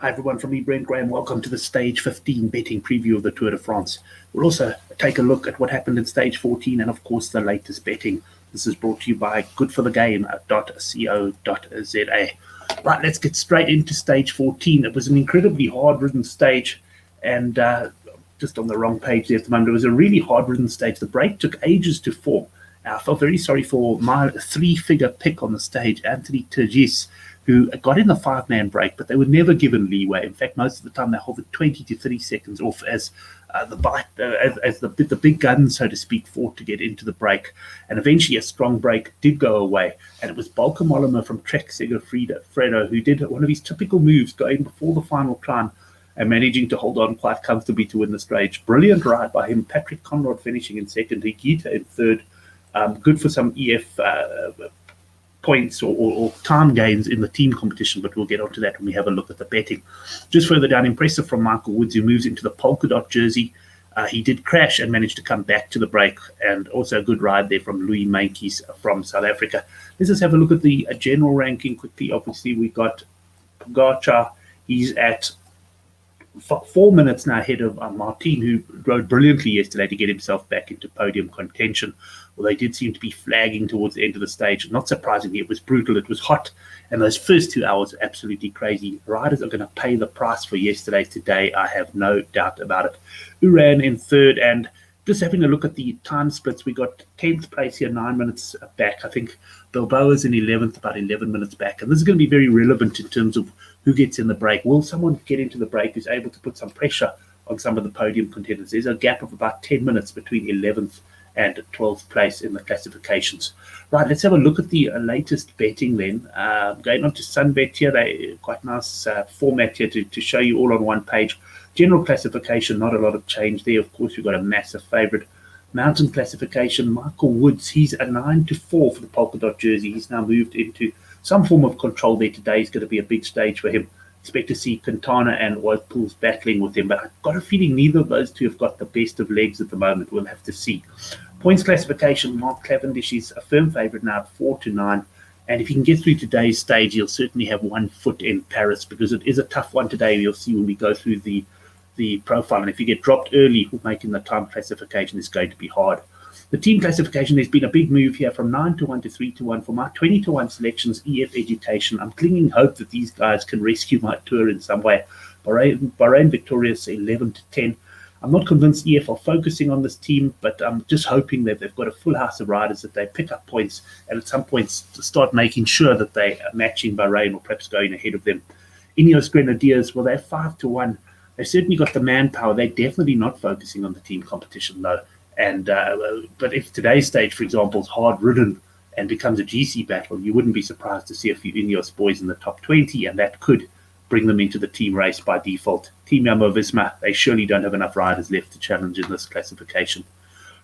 Hi everyone, from me, Brent Graham. Welcome to the Stage 15 betting preview of the Tour de France. We'll also take a look at what happened in Stage 14 and, of course, the latest betting. This is brought to you by goodforthegame.co.za. Right, let's get straight into Stage 14. It was an incredibly hard-ridden stage, and just on the wrong page there at the moment, it was a really hard-ridden stage. The break took ages to form. I felt very sorry for my three-figure pick on the stage, Anthony Turgis, who got in the five-man break, but they were never given leeway. In fact, most of the time they hovered 20 to 30 seconds off as the big guns, so to speak, fought to get into the break. And eventually a strong break did go away, and it was Volker Mollema from Trek Segafredo who did one of his typical moves, going before the final climb and managing to hold on quite comfortably to win the stage. Brilliant ride by him. Patrick Conrad finishing in second, Higuita in third. Good for some EF points or time gains in the team competition, but we'll get onto that when we have a look at the betting. Just further down, impressive from Michael Woods, who moves into the polka dot jersey. He did crash and managed to come back to the break, and also a good ride there from Louis Meintjes from South Africa. Let's just have a look at the general ranking quickly. Obviously, we got Pogacar. He's at 4 minutes now ahead of Martin, who rode brilliantly yesterday to get himself back into podium contention. Well, they did seem to be flagging towards the end of the stage. Not surprisingly, it was brutal, it was hot, and those first 2 hours were absolutely crazy. Riders are going to pay the price for yesterday today, I have no doubt about it. Uran in third, and just having a look at the time splits, we got 10th place here, 9 minutes back. I think Bilbao is in 11th, about 11 minutes back, and this is going to be very relevant in terms of who gets in the break. Will someone get into the break who's able to put some pressure on some of the podium contenders? There's a gap of about 10 minutes between 11th and 12th place in the classifications. Right, let's have a look at the latest betting then. Going on to Sunbet here, they quite nice format here to show you all on one page. General classification, not a lot of change there. Of course, we've got a massive favourite. Mountain classification, Michael Woods, he's a 9-4 for the polka dot jersey. He's now moved into some form of control there. Today is going to be a big stage for him. Expect to see Quintana and Woutpoels battling with him, but I've got a feeling neither of those two have got the best of legs at the moment. We'll have to see. Points classification, Mark Cavendish is a firm favourite now at 4-9, and if he can get through today's stage, he'll certainly have 1 foot in Paris, because it is a tough one today. You'll see when we go through the profile, and if you get dropped early making the time classification, is going to be hard. The team classification, there's been a big move here from 9-1 to 3-1. For my 20-1 selections, EF Education, I'm clinging hope that these guys can rescue my tour in some way. Bahrain victorious 11-10. I'm not convinced EF are focusing on this team, but I'm just hoping that they've got a full house of riders, that they pick up points, and at some points start making sure that they are matching Bahrain or perhaps going ahead of them. Ineos Grenadiers, well, they're 5-1. They've certainly got the manpower. They're definitely not focusing on the team competition, though. And but if today's stage, for example, is hard-ridden and becomes a GC battle, you wouldn't be surprised to see a few Ineos boys in the top 20, and that could bring them into the team race by default. Team Jumbo-Visma, they surely don't have enough riders left to challenge in this classification.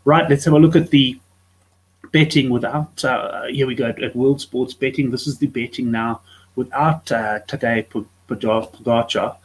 Right, let's have a look at the betting without, here we go, at World Sports Betting. This is the betting now without Tadej Pogacar.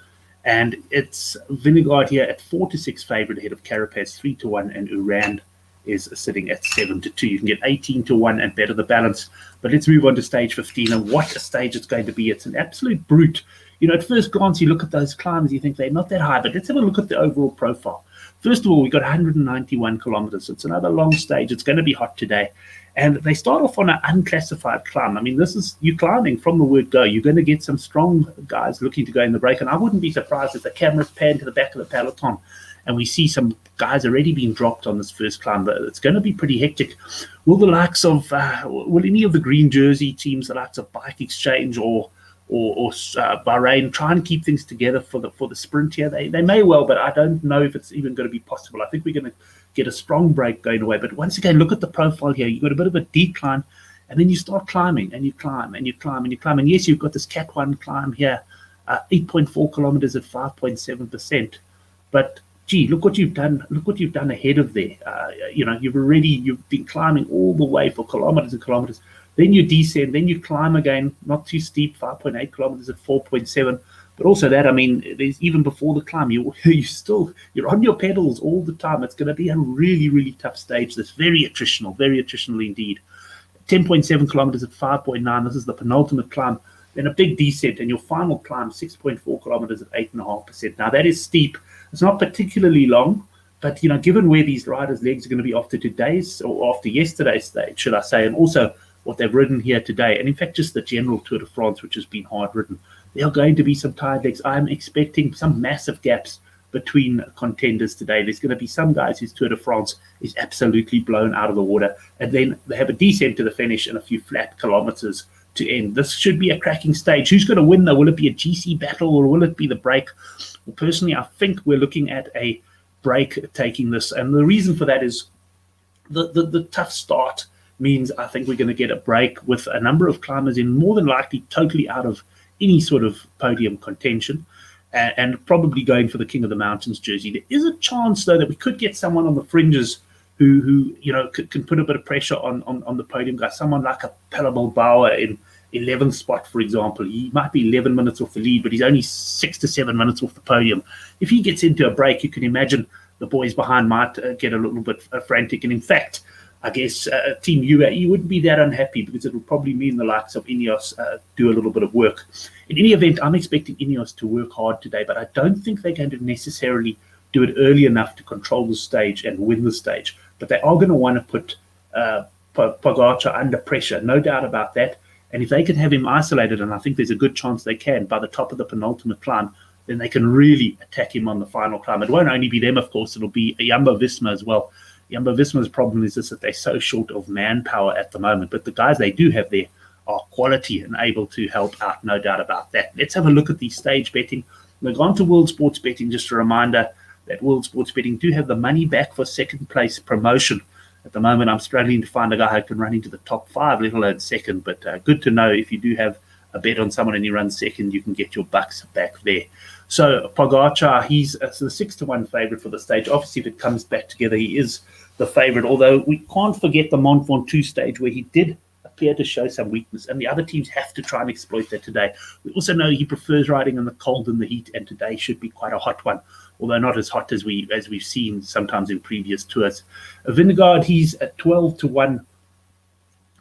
And it's Vingegaard here at 4-6 favourite ahead of Carapaz 3-1, and Uran is sitting at 7-2. You can get 18-1 and better the balance. But let's move on to stage 15, and what a stage it's going to be. It's an absolute brute. You know, at first glance, you look at those climbs, you think they're not that high, but let's have a look at the overall profile. First of all, we've got 191 kilometers. It's another long stage. It's going to be hot today. And they start off on an unclassified climb. I mean, this is you climbing from the word go. You're going to get some strong guys looking to go in the break. And I wouldn't be surprised if the cameras pan to the back of the peloton and we see some guys already being dropped on this first climb. But it's going to be pretty hectic. Will the likes of, will any of the green jersey teams, the likes of Bike Exchange or Bahrain, try and keep things together for the sprint here? They may well, but I don't know if it's even going to be possible. I think we're going to get a strong break going away. But once again, look at the profile here. You've got a bit of a decline, and then you start climbing, and you climb, and you climb, and you climb. And yes, you've got this Cat 1 climb here, 8.4 kilometers at 5.7%. But gee, look what you've done. Look what you've done ahead of there. You've been climbing all the way for kilometers and kilometers. Then you descend, then you climb again, not too steep, 5.8 kilometers at 4.7. But also that, I mean, there's even before the climb, you're on your pedals all the time. It's going to be a really, really tough stage. That's very attritional indeed. 10.7 kilometers at 5.9. This is the penultimate climb. then a big descent, and your final climb 6.4 kilometers at 8.5%. Now that is steep. It's not particularly long, but given where these riders' legs are going to be after today's or after yesterday's stage, should I say, and also what they've ridden here today, and in fact just the general Tour de France, which has been hard ridden, there are going to be some tired legs. I'm expecting some massive gaps between contenders today. There's going to be some guys whose Tour de France is absolutely blown out of the water, and then they have a descent to the finish and a few flat kilometers to end. This should be a cracking stage. Who's going to win though? Will it be a GC battle or will it be the break? Well, personally, I think we're looking at a break taking this, and the reason for that is the tough start means I think we're going to get a break with a number of climbers in more than likely totally out of any sort of podium contention, and probably going for the King of the Mountains jersey. There is a chance though that we could get someone on the fringes who can put a bit of pressure on the podium guy. Someone like a Pelabal Bauer in 11th spot, for example. He might be 11 minutes off the lead, but he's only 6 to 7 minutes off the podium. If he gets into a break, you can imagine the boys behind might get a little bit frantic. And in fact, I guess Team UAE wouldn't be that unhappy, because it will probably mean the likes of Ineos do a little bit of work. In any event, I'm expecting Ineos to work hard today, but I don't think they're going to necessarily do it early enough to control the stage and win the stage. But they are going to want to put Pogacar under pressure, no doubt about that. And if they can have him isolated, and I think there's a good chance they can, by the top of the penultimate climb, then they can really attack him on the final climb. It won't only be them, of course, it'll be Jumbo-Visma as well. Jumbo-Visma's problem is just that they're so short of manpower at the moment, but the guys they do have there are quality and able to help out, no doubt about that. Let's have a look at the stage betting. We've gone to World Sports Betting. Just a reminder that World Sports Betting do have the money back for second place promotion. At the moment, I'm struggling to find a guy who can run into the top 5, let alone second, but good to know if you do have a bet on someone and you run second, you can get your bucks back there. So Pogacar, he's the 6-1 favourite for the stage. Obviously, if it comes back together, he is the favourite, although we can't forget the Mont Ventoux stage where he did appear to show some weakness, and the other teams have to try and exploit that today. We also know he prefers riding in the cold and the heat, and today should be quite a hot one, although not as hot as we've seen sometimes in previous tours. Vingegaard, he's at 12-1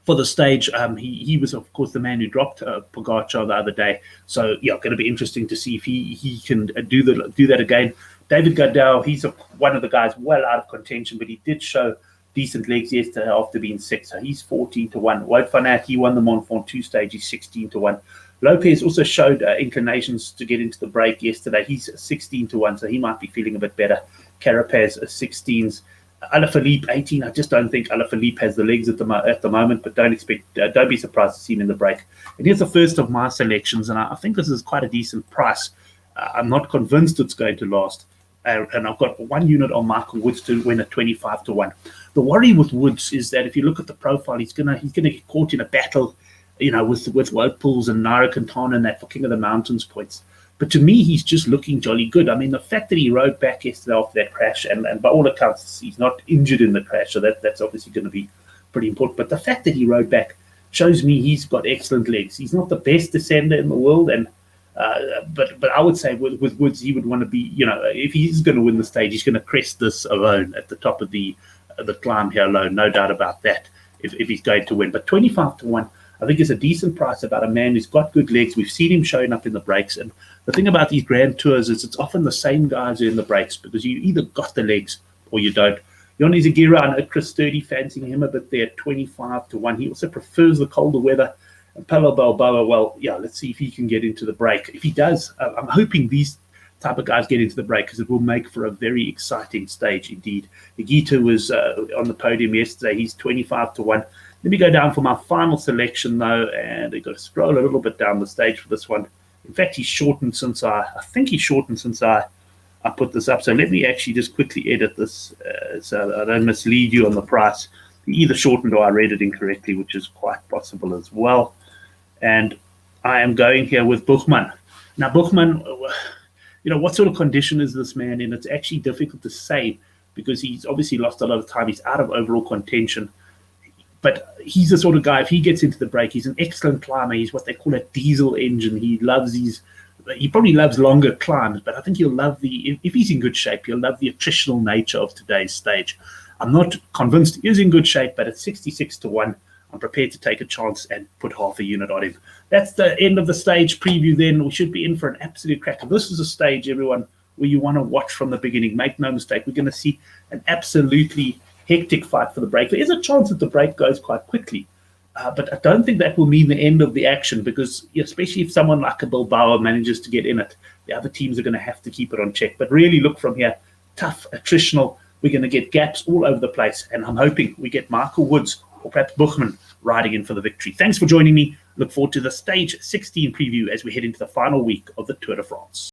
for the stage. He was, of course, the man who dropped Pogacar the other day. So, yeah, going to be interesting to see if he can do that again. David Gardel, he's one of the guys well out of contention, but he did show decent legs yesterday after being sick. So he's 14-1. Wout van Aert, he won the Mont Ventoux stage. He's 16-1. Lopez also showed inclinations to get into the break yesterday. He's 16-1, so he might be feeling a bit better. Carapaz 16s. Alaphilippe 18. I just don't think Alaphilippe has the legs at the moment, but don't be surprised to see him in the break. And here's the first of my selections, and I think this is quite a decent price. I'm not convinced it's going to last. And I've got 1 unit on Michael Woods to win at 25-1. The worry with Woods is that if you look at the profile, he's gonna get caught in a battle, with Wout Poels and Nairo Quintana and that for King of the Mountains points. But to me, he's just looking jolly good. I mean, the fact that he rode back yesterday after that crash, and by all accounts, he's not injured in the crash, so that's obviously going to be pretty important. But the fact that he rode back shows me he's got excellent legs. He's not the best descender in the world, and but I would say with Woods, he would want to be, if he's going to win the stage, he's going to crest this alone at the top of the climb here alone, no doubt about that, if he's going to win. But 25-1, I think is a decent price about a man who's got good legs. We've seen him showing up in the breaks, and the thing about these Grand Tours is it's often the same guys who are in the breaks, because you either got the legs or you don't. Yoni Zagira, I know Chris Sturdy fancying him a bit there at 25-1. He also prefers the colder weather. And Pello Balboa, well, yeah, let's see if he can get into the break. If he does, I'm hoping these type of guys get into the break, because it will make for a very exciting stage indeed. Higuita was on the podium yesterday. He's 25-1. Let me go down for my final selection, though, and I've got to scroll a little bit down the stage for this one. In fact, he's shortened since I put this up. So let me actually just quickly edit this so I don't mislead you on the price. He either shortened or I read it incorrectly, which is quite possible as well. And I am going here with Buchmann. Now, Buchmann, what sort of condition is this man in? It's actually difficult to say, because he's obviously lost a lot of time. He's out of overall contention. But he's the sort of guy, if he gets into the break, he's an excellent climber. He's what they call a diesel engine. He probably loves longer climbs, but I think he'll love if he's in good shape, he'll love the attritional nature of today's stage. I'm not convinced he is in good shape, but at 66-1, I'm prepared to take a chance and put half a unit on him. That's the end of the stage preview then. We should be in for an absolute cracker. This is a stage, everyone, where you want to watch from the beginning. Make no mistake, we're going to see an absolutely hectic fight for the break. There is a chance that the break goes quite quickly, but I don't think that will mean the end of the action, because especially if someone like a Bilbao manages to get in it, the other teams are going to have to keep it on check. But really look from here, tough, attritional. We're going to get gaps all over the place, and I'm hoping we get Michael Woods or perhaps Buchmann riding in for the victory. Thanks for joining me. Look forward to the stage 16 preview as we head into the final week of the Tour de France.